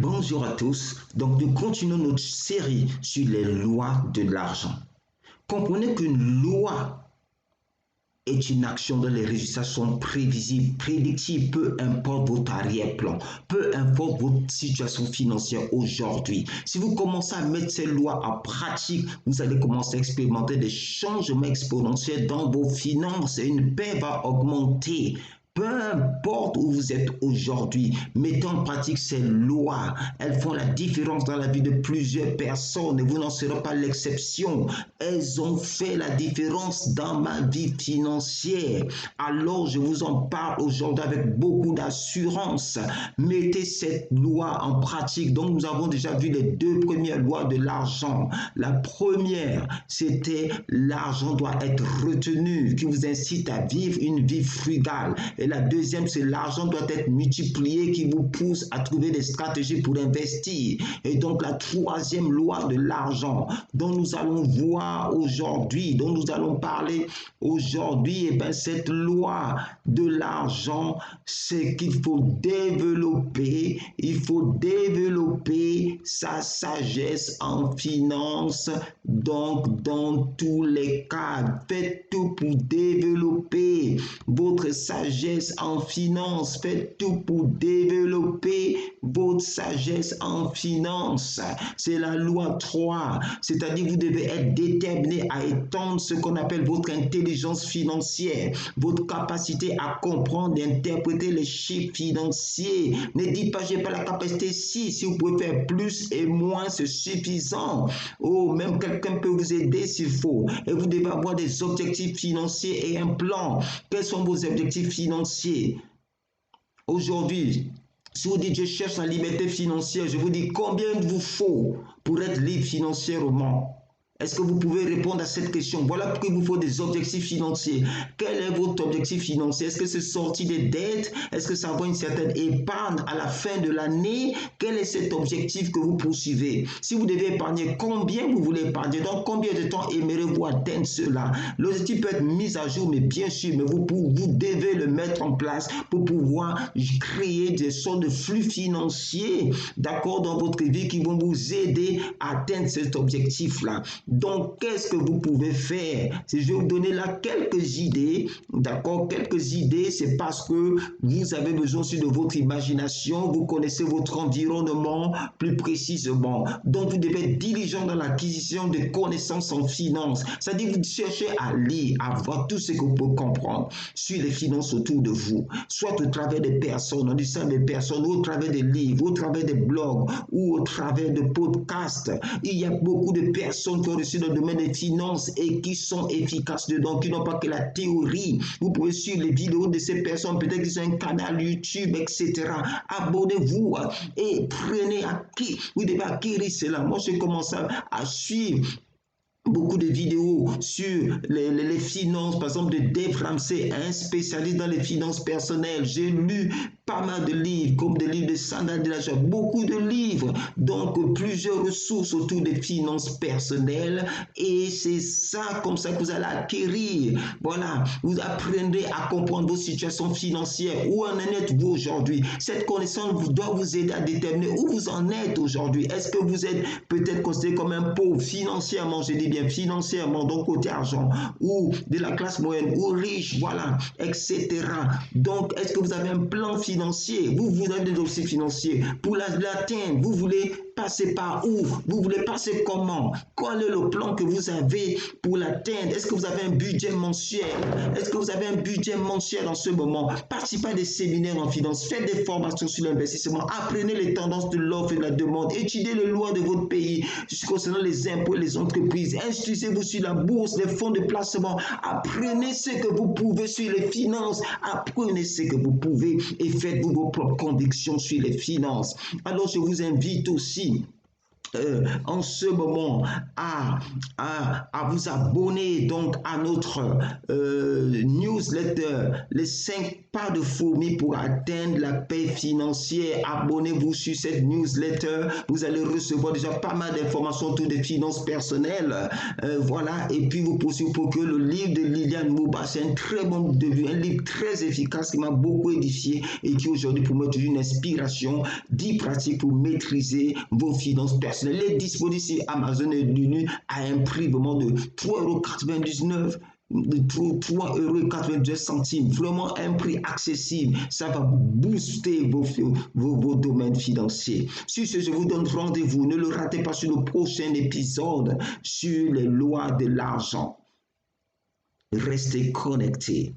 Bonjour à tous. Donc nous continuons notre série sur les lois de l'argent. Comprenez qu'une loi est une action dont les résultats sont prévisibles, prédictibles, peu importe votre arrière-plan, peu importe votre situation financière aujourd'hui. Si vous commencez à mettre ces lois en pratique, vous allez commencer à expérimenter des changements exponentiels dans vos finances et une paix va augmenter. Peu importe où vous êtes aujourd'hui, mettez en pratique ces lois. Elles font la différence dans la vie de plusieurs personnes et vous n'en serez pas l'exception. Elles ont fait la différence dans ma vie financière. Alors je vous en parle aujourd'hui avec beaucoup d'assurance. Mettez cette loi en pratique. Donc nous avons déjà vu les deux premières lois de l'argent. La première, c'était l'argent doit être retenu, qui vous incite à vivre une vie frugale. Et la deuxième, c'est l'argent doit être multiplié qui vous pousse à trouver des stratégies pour investir. Et donc la troisième loi de l'argent dont nous allons voir aujourd'hui, dont nous allons parler aujourd'hui, et bien cette loi de l'argent, c'est qu'il faut développer, sa sagesse en finance. Donc dans tous les cas, faites tout pour développer votre sagesse en finance. Faites tout pour développer votre sagesse en finance. C'est la loi 3. C'est-à-dire vous devez être déterminé à étendre ce qu'on appelle votre intelligence financière, votre capacité à comprendre et interpréter les chiffres financiers. Ne dites pas, j'ai pas la capacité. Si vous pouvez faire plus et moins, c'est suffisant. Oh, même quelqu'un peut vous aider s'il faut. Et vous devez avoir des objectifs financiers et un plan. Quels sont vos objectifs financiers? Aujourd'hui, si vous dites je cherche la liberté financière, je vous dis combien il vous faut pour être libre financièrement? Est-ce que vous pouvez répondre à cette question? Voilà pourquoi il vous faut des objectifs financiers. Quel est votre objectif financier? Est-ce que c'est sortir des dettes? Est-ce que ça avoir une certaine épargne à la fin de l'année? Quel est cet objectif que vous poursuivez? Si vous devez épargner, combien vous voulez épargner? Donc, combien de temps aimerez-vous atteindre cela? L'objectif peut être mis à jour, mais bien sûr, mais vous devez le mettre en place pour pouvoir créer des sortes de flux financiers, d'accord, dans votre vie qui vont vous aider à atteindre cet objectif-là. Donc, qu'est-ce que vous pouvez faire? Si je vais vous donner là quelques idées, d'accord? Quelques idées, c'est parce que vous avez besoin aussi de votre imagination, vous connaissez votre environnement plus précisément. Donc, vous devez être diligent dans l'acquisition de connaissances en finance. C'est-à-dire, vous cherchez à lire, à voir tout ce que vous pouvez comprendre sur les finances autour de vous, soit au travers des personnes, on dit ça des personnes, ou au travers des livres, ou au travers des blogs, ou au travers de podcasts. Il y a beaucoup de personnes qui ont reçu dans le domaine des finances et qui sont efficaces dedans, qui n'ont pas que la théorie. Vous pouvez suivre les vidéos de ces personnes, peut-être qu'ils ont un canal YouTube, etc. Abonnez-vous et prenez acquis. Vous devez acquérir cela. Moi, j'ai commencé à suivre beaucoup de vidéos sur les finances, par exemple de Dave Ramsey, un spécialiste dans les finances personnelles. J'ai lu pas mal de livres, comme des livres de Sandal de la Joie, beaucoup de livres, donc plusieurs ressources autour des finances personnelles, et c'est ça, comme ça que vous allez acquérir. Voilà, vous apprendrez à comprendre vos situations financières, où en êtes-vous aujourd'hui. Cette connaissance doit vous aider à déterminer où vous en êtes aujourd'hui. Est-ce que vous êtes peut-être considéré comme un pauvre financièrement, je dis bien financièrement, donc côté argent, ou de la classe moyenne, ou riche, voilà, etc. Donc, est-ce que vous avez un plan financier? Vous avez des dossiers financiers. Pour l'atteindre, vous voulez passer par où? Vous voulez passer comment? Quel est le plan que vous avez pour l'atteindre? Est-ce que vous avez un budget mensuel? Est-ce que vous avez un budget mensuel en ce moment? Participez à des séminaires en finance, faites des formations sur l'investissement, apprenez les tendances de l'offre et de la demande, étudiez les lois de votre pays concernant les impôts et les entreprises, instruisez-vous sur la bourse, les fonds de placement, apprenez ce que vous pouvez sur les finances, apprenez ce que vous pouvez et faites-vous vos propres convictions sur les finances. Alors je vous invite aussi en ce moment à vous abonner donc à notre newsletter, les 5 pas de fourmi pour atteindre la paix financière. Abonnez-vous sur cette newsletter. Vous allez recevoir déjà pas mal d'informations autour des finances personnelles. Voilà. Et puis vous poursuivez pour que le livre de Liliane Mouba, c'est un très bon début, un livre très efficace qui m'a beaucoup édifié et qui aujourd'hui pour moi est une inspiration, 10 pratiques pour maîtriser vos finances personnelles. Elle est disponible sur Amazon et Lulu à un prix vraiment de 3,99 €. 3,99 €, vraiment un prix accessible. Ça va booster vos domaines financiers. Sur ce, je vous donne rendez-vous. Ne le ratez pas sur le prochain épisode sur les lois de l'argent. Restez connectés.